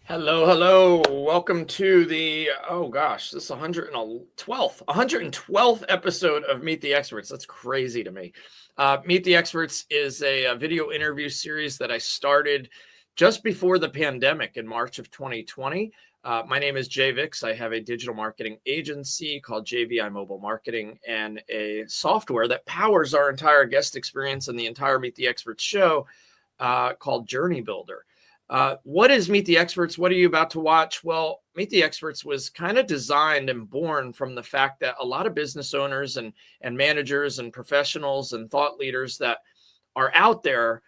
Hello, hello. Welcome to the, oh gosh, this is 112th episode of Meet the Experts. That's crazy to me. Meet the Experts is a video interview series that I started just before the pandemic in March of 2020. My name is Jay Vix. I have a digital marketing agency called JVI Mobile Marketing and a software that powers our entire guest experience and the entire Meet the Experts show called Journey Builder. What is Meet the Experts? What are you about to watch? Well, Meet the Experts was kind of designed and born from the fact that a lot of business owners and managers and professionals and thought leaders that are out there,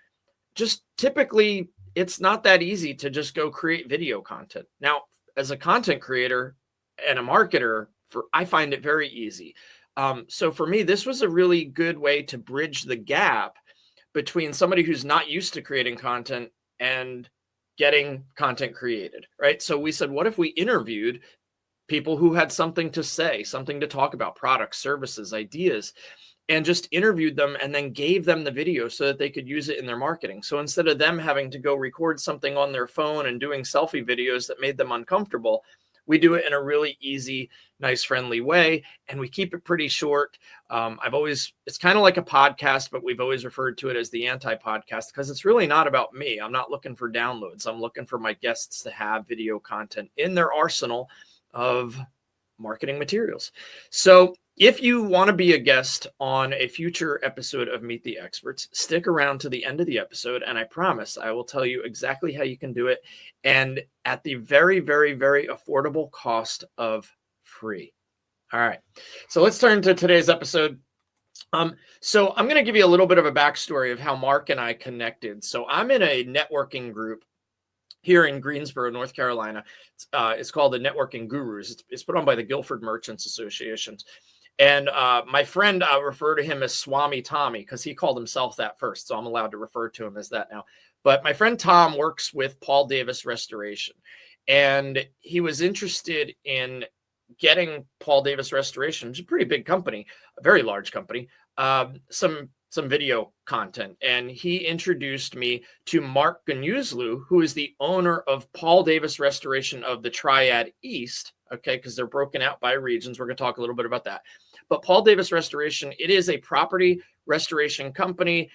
just typically, it's not that easy to just go create video content. Now, as a content creator and a marketer, I find it very easy. So for me, this was a really good way to bridge the gap between somebody who's not used to creating content and getting content created, right? So we said, what if we interviewed people who had something to say, something to talk about, products, services, ideas, and just interviewed them and then gave them the video so that they could use it in their marketing. So instead of them having to go record something on their phone and doing selfie videos that made them uncomfortable, we do it in a really easy, nice, friendly way. And we keep it pretty short. It's kind of like a podcast, but we've always referred to it as the anti-podcast because it's really not about me. I'm not looking for downloads. I'm looking for my guests to have video content in their arsenal of marketing materials. So if you want to be a guest on a future episode of Meet the Experts, stick around to the end of the episode, and I promise I will tell you exactly how you can do it, and at the very, very, very affordable cost of free. All right, so let's turn to today's episode. So I'm going to give you a little bit of a backstory of how Mark and I connected. So I'm in a networking group here in Greensboro, North Carolina. It's called the Networking Gurus. It's put on by the Guilford Merchants Association. And my friend, I refer to him as Swami Tommy because he called himself that first. So I'm allowed to refer to him as that now. But my friend Tom works with Paul Davis Restoration. And he was interested in getting Paul Davis Restoration, which is a pretty big company, a very large company, some video content. And he introduced me to Mark Gunyuzlu, who is the owner of Paul Davis Restoration of the Triad East. Okay, because they're broken out by regions. We're going to talk a little bit about that. But Paul Davis Restoration, it is a property restoration company,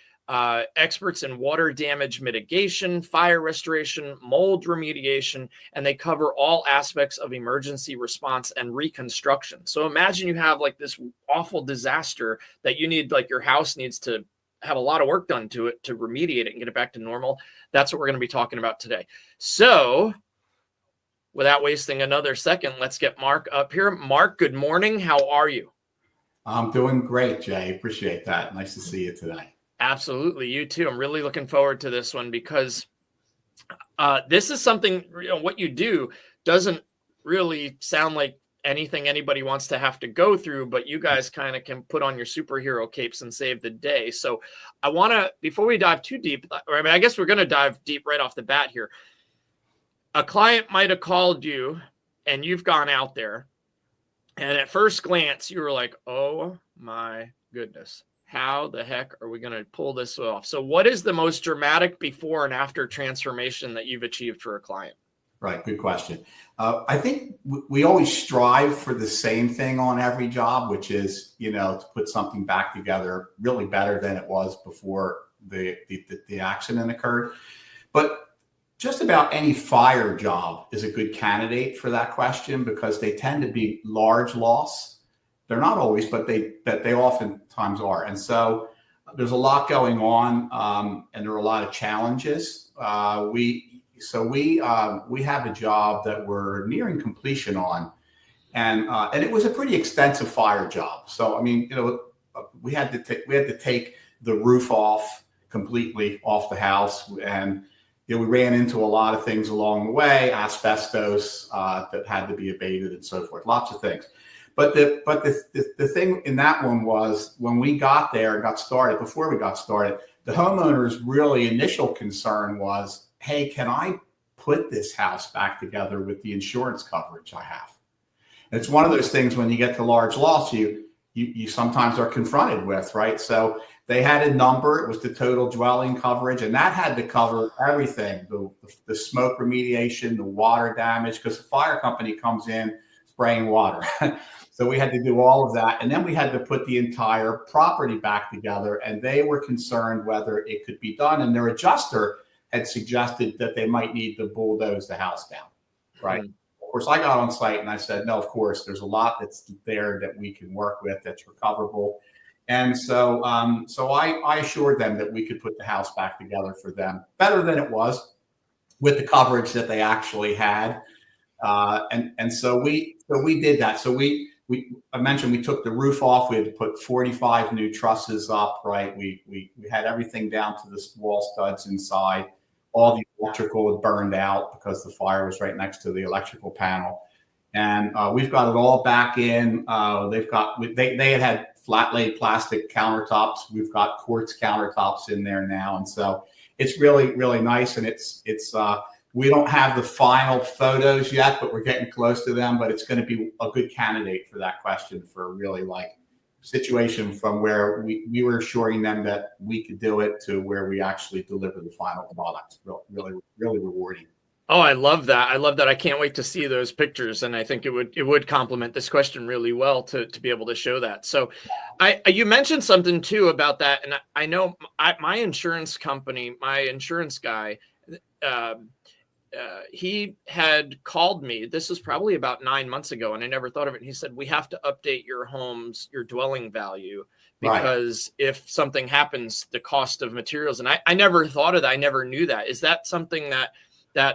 experts in water damage mitigation, fire restoration, mold remediation, and they cover all aspects of emergency response and reconstruction. So imagine you have like this awful disaster that you need, like your house needs to have a lot of work done to it to remediate it and get it back to normal. That's what we're going to be talking about today. So without wasting another second, let's get Mark up here. Mark, good morning. How are you? I'm doing great, Jay. Appreciate that. Nice to see you today. Absolutely. You too. I'm really looking forward to this one because this is something, what you do doesn't really sound like anything anybody wants to have to go through, but you guys kind of can put on your superhero capes and save the day. So I want to, before we dive too deep, I guess we're going to dive deep right off the bat here. A client might have called you and you've gone out there. And at first glance, you were like, oh my goodness, how the heck are we going to pull this off? So what is the most dramatic before and after transformation that you've achieved for a client? Right. Good question. I think we always strive for the same thing on every job, which is, to put something back together really better than it was before the accident occurred. But just about any fire job is a good candidate for that question because they tend to be large loss. They're not always, but they oftentimes are. And so there's a lot going on, and there are a lot of challenges. We have a job that we're nearing completion on, and it was a pretty extensive fire job. So we had to take the roof off completely off the house, and we ran into a lot of things along the way, asbestos that had to be abated and so forth, lots of things. But the thing in that one was when we got there and before we got started, the homeowner's really initial concern was, hey, can I put this house back together with the insurance coverage I have? And it's one of those things when you get to large loss, you you sometimes are confronted with, right? So they had a number. It was the total dwelling coverage, and that had to cover everything: the smoke remediation, the water damage, because the fire company comes in spraying water. So we had to do all of that, and then we had to put the entire property back together. And they were concerned whether it could be done, and their adjuster had suggested that they might need to bulldoze the house down, right? Mm-hmm. Of course, I got on site and I said, no, of course, there's a lot that's there that we can work with that's recoverable. And so I assured them that we could put the house back together for them better than it was with the coverage that they actually had. And so we did that. So I mentioned we took the roof off. We had to put 45 new trusses up, right? We had everything down to the wall studs inside. All the electrical was burned out because the fire was right next to the electrical panel. And we've got it all back in. They had flat laid plastic countertops. We've got quartz countertops in there now. And so it's really, really nice. And we don't have the final photos yet, but we're getting close to them. But it's going to be a good candidate for that question, for a really like situation from where we were assuring them that we could do it to where we actually deliver the final product. Really, really rewarding. Oh, I love that. I love that. I can't wait to see those pictures. And I think it would complement this question really well to be able to show that. So you mentioned something too about that. And I know my insurance company, my insurance guy, he had called me. This was probably about 9 months ago, and I never thought of it. And he said, we have to update your dwelling value, because if something happens, the cost of materials. And I never thought of that. I never knew that. Is that something that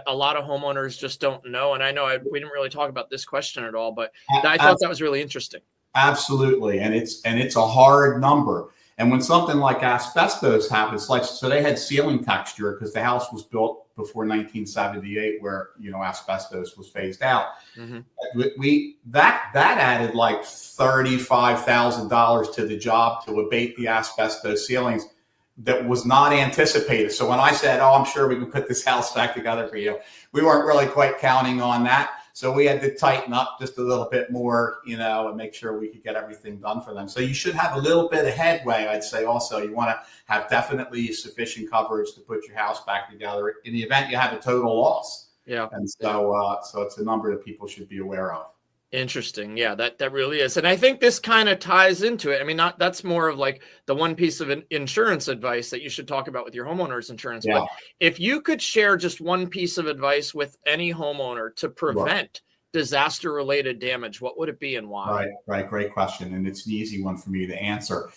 a lot of homeowners just don't know? And I know we didn't really talk about this question at all, but I thought that was really interesting. Absolutely. And it's a hard number. And when something like asbestos happens, so they had ceiling texture because the house was built before 1978, where asbestos was phased out. Mm-hmm. That added like $35,000 to the job to abate the asbestos ceilings. That was not anticipated. So when I said, I'm sure we can put this house back together for you, we weren't really quite counting on that. So we had to tighten up just a little bit more, and make sure we could get everything done for them. So you should have a little bit of headway, I'd say. Also, you want to have definitely sufficient coverage to put your house back together in the event you have a total loss. Yeah. And so it's a number that people should be aware of. Interesting. Yeah, that really is. And I think this kind of ties into it. I mean, that's more of like the one piece of insurance advice that you should talk about with your homeowner's insurance. Yeah. But if you could share just one piece of advice with any homeowner to prevent disaster-related damage, what would it be and why? Right. Great question. And it's an easy one for me to answer.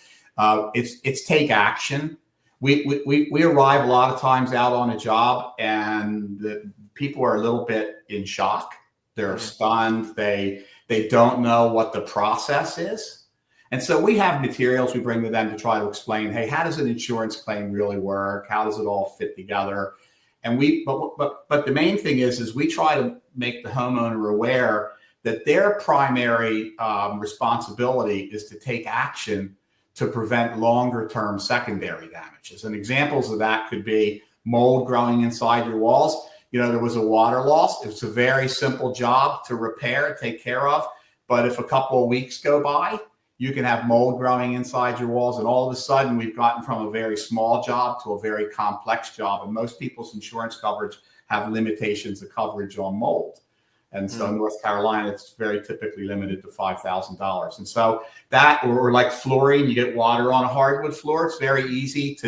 It's take action. We arrive a lot of times out on a job, and the people are a little bit in shock. They're stunned. They don't know what the process is. And so we have materials we bring to them to try to explain, hey, how does an insurance claim really work? How does it all fit together? And but the main thing is we try to make the homeowner aware that their primary responsibility is to take action to prevent longer term secondary damages. And examples of that could be mold growing inside your walls. There was a water loss. It's a very simple job to repair, take care of. But if a couple of weeks go by, you can have mold growing inside your walls. And all of a sudden, we've gotten from a very small job to a very complex job. And most people's insurance coverage have limitations of coverage on mold. And so in North Carolina, it's very typically limited to $5,000. And so that, or like flooring, you get water on a hardwood floor. It's very easy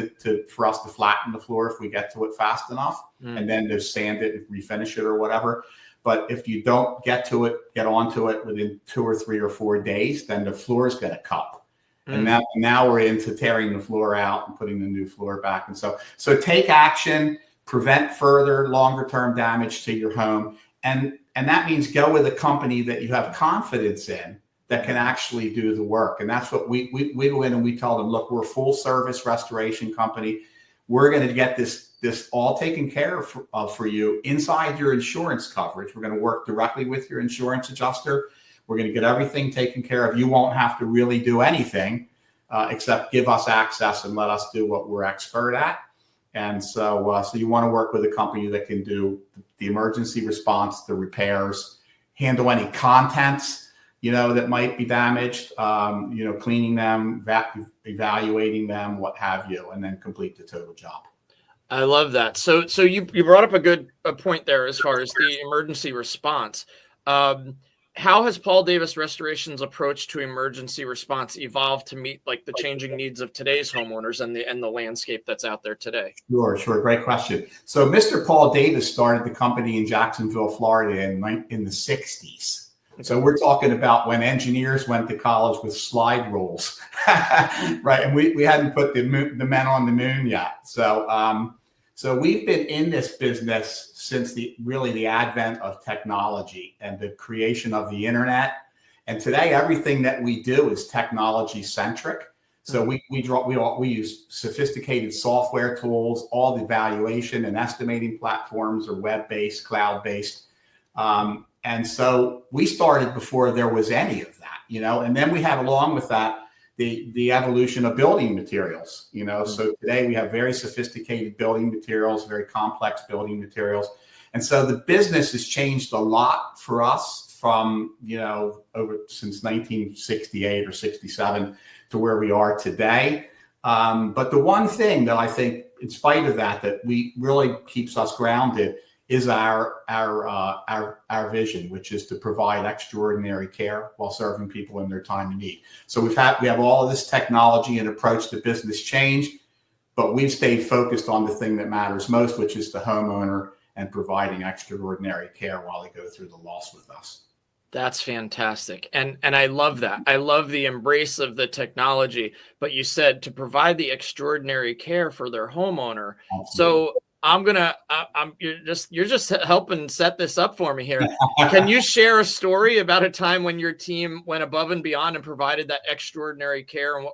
for us to flatten the floor if we get to it fast enough, and then to sand it and refinish it or whatever. But if you don't get onto it within 2 or 3 or 4 days, then the floor is going to cup. And now we're into tearing the floor out and putting the new floor back. And so take action, prevent further longer term damage to your home. And that means go with a company that you have confidence in that can actually do the work. And that's what we go in and we tell them, look, we're a full service restoration company. We're going to get this all taken care of for you inside your insurance coverage. We're going to work directly with your insurance adjuster. We're going to get everything taken care of. You won't have to really do anything except give us access and let us do what we're expert at. And so you want to work with a company that can do the emergency response, the repairs, handle any contents that might be damaged, cleaning them, evaluating them, what have you, and then complete the total job. I love that. So you brought up a point there as far as the emergency response. How has Paul Davis Restoration's approach to emergency response evolved to meet like the changing needs of today's homeowners and the landscape that's out there today? Sure. Great question. So Mr. Paul Davis started the company in Jacksonville, Florida in the 60s. So we're talking about when engineers went to college with slide rules, right? And we hadn't put the men on the moon yet. So we've been in this business since the advent of technology and the creation of the internet. And today, everything that we do is technology centric. So we use sophisticated software tools. All the evaluation and estimating platforms are web-based, cloud-based. And so we started before there was any of that, and then we have along with that the evolution of building materials, So today we have very sophisticated building materials, very complex building materials. And so the business has changed a lot for us from, over since 1968 or 67 to where we are today. But the one thing that I think, in spite of that we really keeps us grounded is our vision, which is to provide extraordinary care while serving people in their time of need. So we have all of this technology and approach to business change, but we've stayed focused on the thing that matters most, which is the homeowner and providing extraordinary care while they go through the loss with us. That's fantastic. And I love that. I love the embrace of the technology, but you said to provide the extraordinary care for their homeowner. Absolutely. So you're just helping set this up for me here. Can you share a story about a time when your team went above and beyond and provided that extraordinary care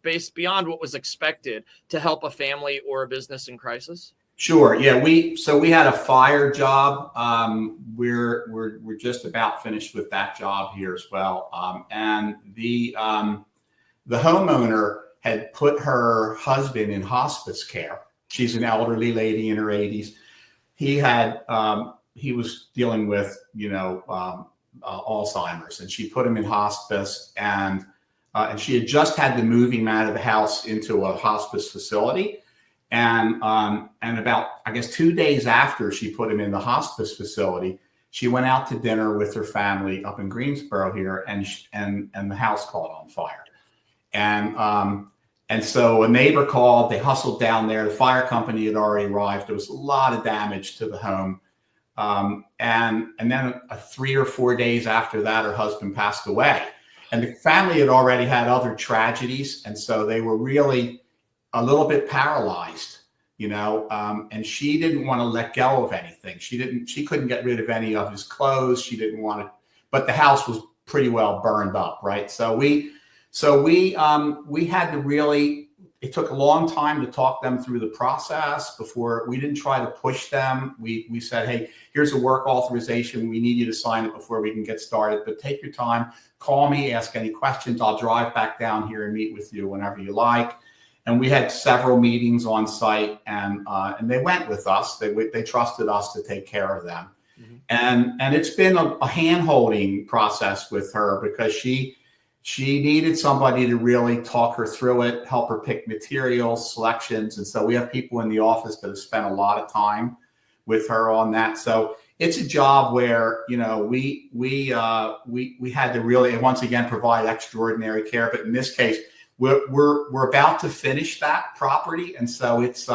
based beyond what was expected to help a family or a business in crisis? Sure. Yeah. We had a fire job. We're just about finished with that job here as well. And the homeowner had put her husband in hospice care. She's an elderly lady in her 80s. He was dealing with, Alzheimer's, and she put him in hospice, and she had just had to move him out of the house into a hospice facility. And about, I guess, 2 days after she put him in the hospice facility, she went out to dinner with her family up in Greensboro here, and the house caught on fire. And so a neighbor called, they hustled down there. The fire company had already arrived. There was a lot of damage to the home. And then 3 or 4 days after that, her husband passed away. And the family had already had other tragedies. And so they were really a little bit paralyzed, and she didn't want to let go of anything. She couldn't get rid of any of his clothes. She didn't want to, but the house was pretty well burned up. Right. So we had to really, it took a long time to talk them through the process before. We didn't try to push them. We said, hey, here's a work authorization. We need you to sign it before we can get started, but take your time, call me, ask any questions. I'll drive back down here and meet with you whenever you like. And we had several meetings on site, and they went with us. They trusted us to take care of them. Mm-hmm. And it's been a hand-holding process with her because she needed somebody to really talk her through it, help her pick materials, selections. And so we have people in the office that have spent a lot of time with her on that. So it's a job where, we had to really, once again, provide extraordinary care. But in this case, we're about to finish that property, and so it's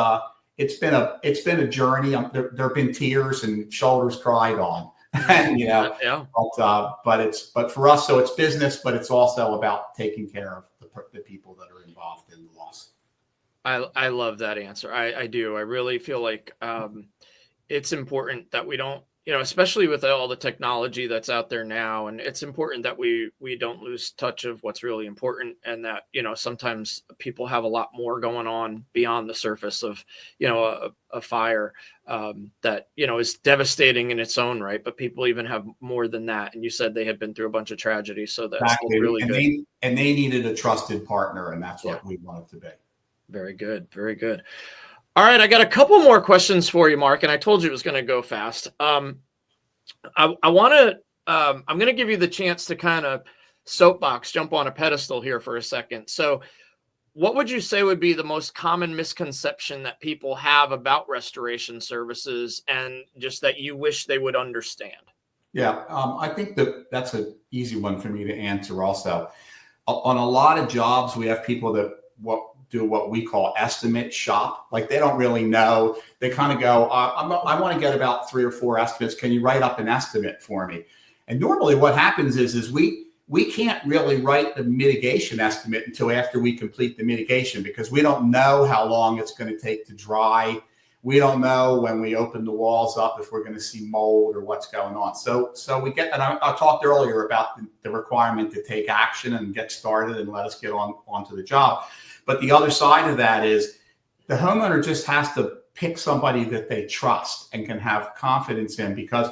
been a journey. There have been tears and shoulders cried on, and Yeah. But for us, so it's business, but it's also about taking care of the people that are involved in the loss. I love that answer. I do. I really feel like it's important that we don't, especially with all the technology that's out there now. And it's important that we don't lose touch of what's really important. And that, sometimes people have a lot more going on beyond the surface of, a fire that, is devastating in its own right. But people even have more than that. And you said they had been through a bunch of tragedies. So that's really good. They needed a trusted partner. And that's what we wanted to be. Very good. Very good. All right, I got a couple more questions for you, Mark, and I told you it was going to go fast. I want to I'm going to give you the chance to kind of soapbox, jump on a pedestal here for a second. So what would you say would be the most common misconception that people have about restoration services and just that you wish they would understand? Yeah, I think that's an easy one for me to answer also. On a lot of jobs, we have people that do what we call estimate shop. Like they don't really know. They kind of go, I want to get about 3 or 4 estimates. Can you write up an estimate for me? And normally what happens is we can't really write the mitigation estimate until after we complete the mitigation, because we don't know how long it's going to take to dry. We don't know when we open the walls up if we're going to see mold or what's going on. So we get, and I talked earlier about the requirement to take action and get started and let us get onto the job. But the other side of that is the homeowner just has to pick somebody that they trust and can have confidence in, because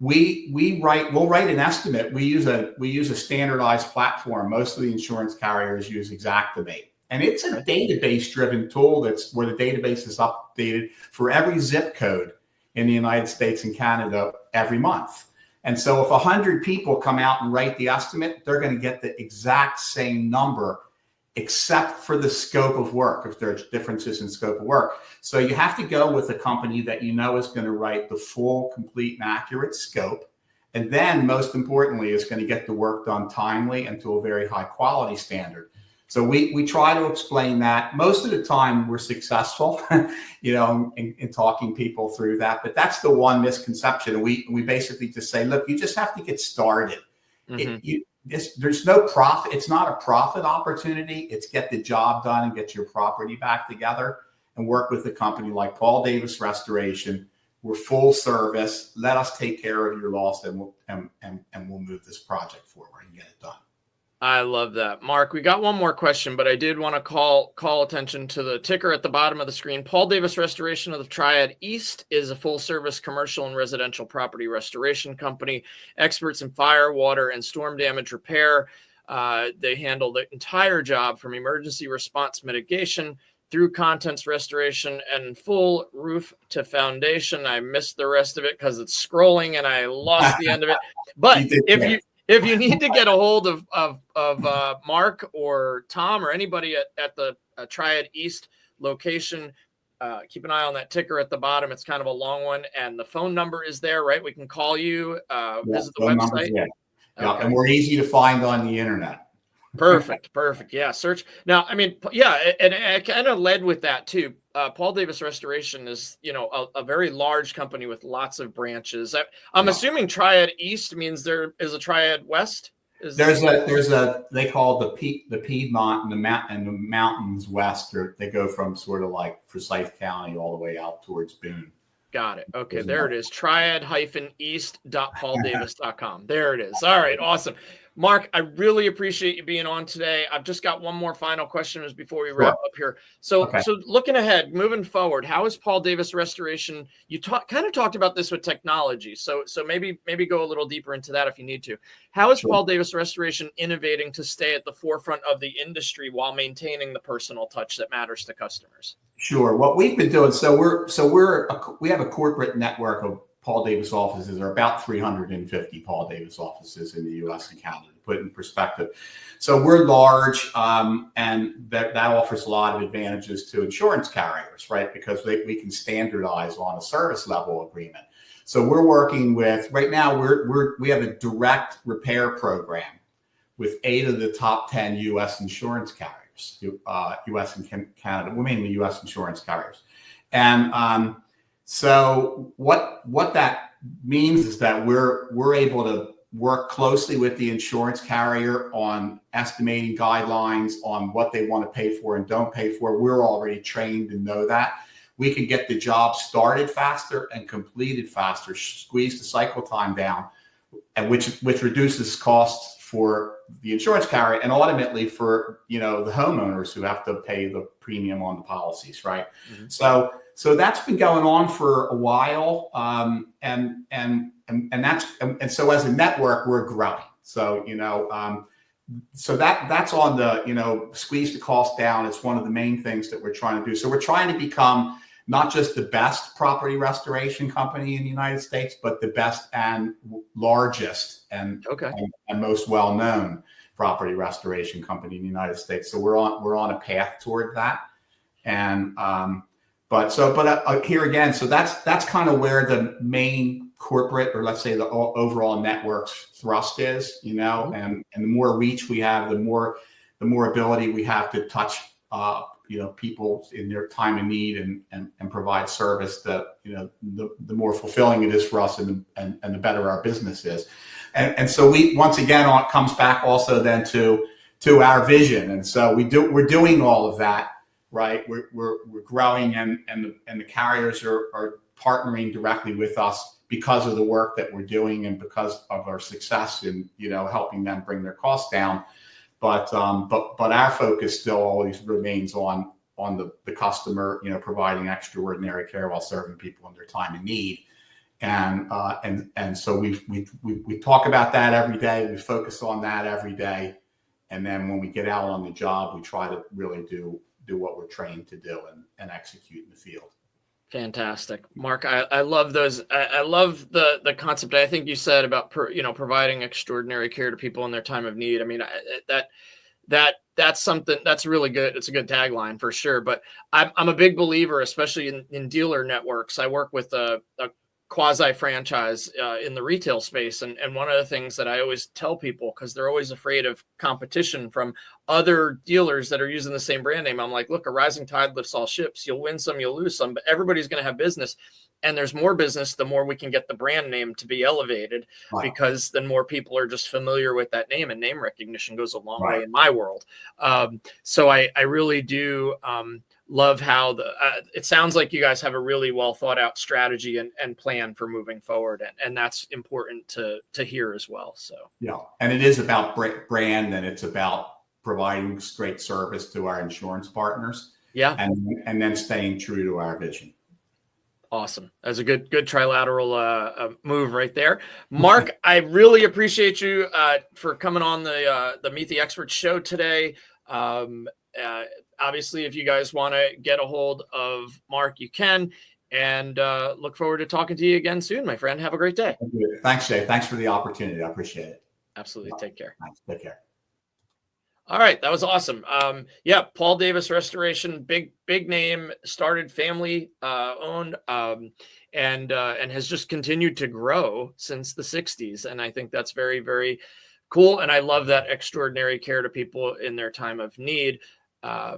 we'll write an estimate. We use a standardized platform. Most of the insurance carriers use Xactimate. And it's a database-driven tool where the database is updated for every zip code in the United States and Canada every month. And so if 100 people come out and write the estimate, they're going to get the exact same number, except for the scope of work, if there's differences in scope of work. So you have to go with a company that you know is going to write the full, complete, and accurate scope. And then, most importantly, is going to get the work done timely and to a very high quality standard. So we try to explain that. Most of the time we're successful, in talking people through that. But that's the one misconception. We basically just say, look, you just have to get started. Mm-hmm. There's no profit. It's not a profit opportunity. It's get the job done and get your property back together and work with a company like Paul Davis Restoration. We're full service. Let us take care of your loss, and we'll move this project forward and get it done. I love that. Mark, we got one more question, but I did want to call attention to the ticker at the bottom of the screen. Paul Davis Restoration of the Triad East is a full-service commercial and residential property restoration company, experts in fire, water, and storm damage repair. They handle the entire job from emergency response mitigation through contents restoration and full roof to foundation. I missed the rest of it because it's scrolling and I lost the end of it. But if you need to get a hold of Mark or Tom or anybody at the Triad East location, keep an eye on that ticker at the bottom. It's kind of a long one, and the phone number is there, right? We can call you, visit the website. Yeah, okay. And we're easy to find on the internet. Perfect. Yeah. Search. Now, I mean, yeah, and I kind of led with that too. Paul Davis Restoration is, a very large company with lots of branches. I'm assuming Triad East means there is a Triad West. There's they call the Piedmont and the mountains west, or they go from sort of like Forsyth County all the way out towards Boone. Got it. Okay, there it is. Triad-east.pauldavis.com. There it is. All right, awesome. Mark, I really appreciate you being on today. I've just got one more final question before we wrap up here. So looking ahead, moving forward, how is Paul Davis Restoration? You kind of talked about this with technology. So maybe go a little deeper into that if you need to. How is Paul Davis Restoration innovating to stay at the forefront of the industry while maintaining the personal touch that matters to customers? Sure. What we've been doing, we have a corporate network of Paul Davis offices. There are about 350 Paul Davis offices in the U.S. and Canada, to put it in perspective. So we're large, and that offers a lot of advantages to insurance carriers, right? Because we can standardize on a service level agreement. So we're working with, right now, we have a direct repair program with 8 of the top 10 U.S. insurance carriers, U.S. and Canada, well, mainly U.S. insurance carriers. And so what that means is that we're able to work closely with the insurance carrier on estimating guidelines on what they want to pay for and don't pay for. We're already trained and know that. We can get the job started faster and completed faster, squeeze the cycle time down, and which reduces costs for the insurance carrier and ultimately for the homeowners who have to pay the premium on the policies, right? Mm-hmm. So that's been going on for a while, and so as a network we're growing. So so that's on the squeeze the cost down. It's one of the main things that we're trying to do. So we're trying to become not just the best property restoration company in the United States, but the best and largest and most well-known property restoration company in the United States. So we're on a path toward that. And but here again, so that's kind of where the main corporate, or let's say the overall network's thrust is, and the more reach we have, the more ability we have to touch people in their time of need and provide service that, the more fulfilling it is for us and the better our business is. And so we, once again, it comes back also then to our vision. And so we're doing all of that, right? We're growing and the carriers are partnering directly with us because of the work that we're doing and because of our success in, helping them bring their costs down. But our focus still always remains on the customer, providing extraordinary care while serving people in their time of need. And so we talk about that every day. We focus on that every day. And then when we get out on the job, we try to really do what we're trained to do and execute in the field. Fantastic. Mark, I love those. I love the concept. I think you said about, providing extraordinary care to people in their time of need. I mean, that's something that's really good. It's a good tagline for sure. But I'm a big believer, especially in dealer networks. I work with a quasi franchise in the retail space. And one of the things that I always tell people, because they're always afraid of competition from other dealers that are using the same brand name. I'm like, look, a rising tide lifts all ships. You'll win some, you'll lose some, but everybody's going to have business. And there's more business, the more we can get the brand name to be elevated, because then more people are just familiar with that name, and name recognition goes a long way in my world. So I really do love how it sounds like you guys have a really well thought out strategy and plan for moving forward. And that's important to hear as well. So, yeah. And it is about brand, and it's about providing great service to our insurance partners. Yeah. And then staying true to our vision. Awesome. That's a good trilateral move right there. Mark, I really appreciate you for coming on the Meet the Experts show today. Obviously, if you guys want to get a hold of Mark, you can. And look forward to talking to you again soon, my friend. Have a great day. Thanks, Jay. Thanks for the opportunity. I appreciate it. Absolutely. Take care. Thanks. Take care. All right. That was awesome. Paul Davis Restoration, big name, started family owned, and has just continued to grow since the 60s. And I think that's very, very cool. And I love that extraordinary care to people in their time of need. I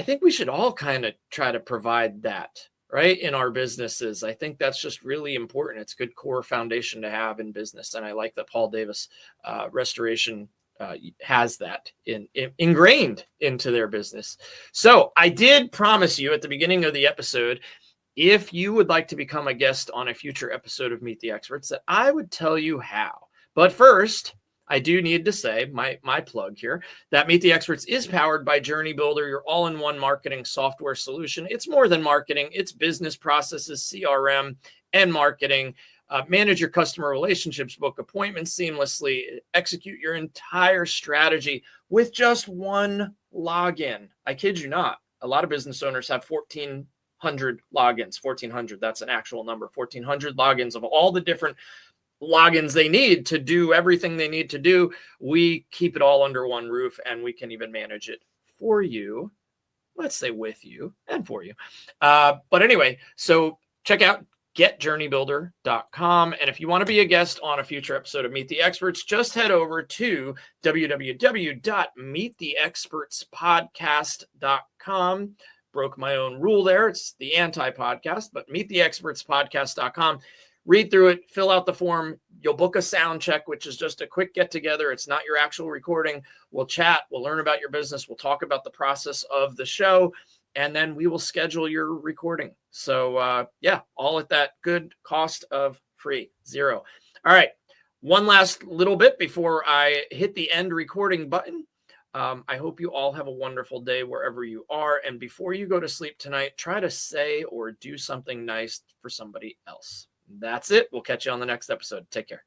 think we should all kind of try to provide that, right, in our businesses. I think that's just really important. It's a good core foundation to have in business. And I like that Paul Davis Restoration has that ingrained into their business. So I did promise you at the beginning of the episode, if you would like to become a guest on a future episode of Meet the Experts, that I would tell you how. But first, I do need to say my plug here, that Meet the Experts is powered by Journey Builder, your all-in-one marketing software solution. It's more than marketing. It's business processes, CRM, and marketing. Manage your customer relationships, book appointments seamlessly, execute your entire strategy with just one login. I kid you not. A lot of business owners have 1,400 logins. 1,400, that's an actual number. 1,400 logins of all the different logins they need to do everything they need to do. We keep it all under one roof, and we can even manage it for you. Let's say with you and for you. But anyway, so check out getjourneybuilder.com. And if you want to be a guest on a future episode of Meet the Experts, just head over to www.meettheexpertspodcast.com. Broke my own rule there. It's the anti-podcast, but meettheexpertspodcast.com. Read through it, fill out the form. You'll book a sound check, which is just a quick get together. It's not your actual recording. We'll chat. We'll learn about your business. We'll talk about the process of the show, and then we will schedule your recording. So all at that good cost of free, $0. All right. One last little bit before I hit the end recording button. I hope you all have a wonderful day wherever you are. And before you go to sleep tonight, try to say or do something nice for somebody else. That's it. We'll catch you on the next episode. Take care.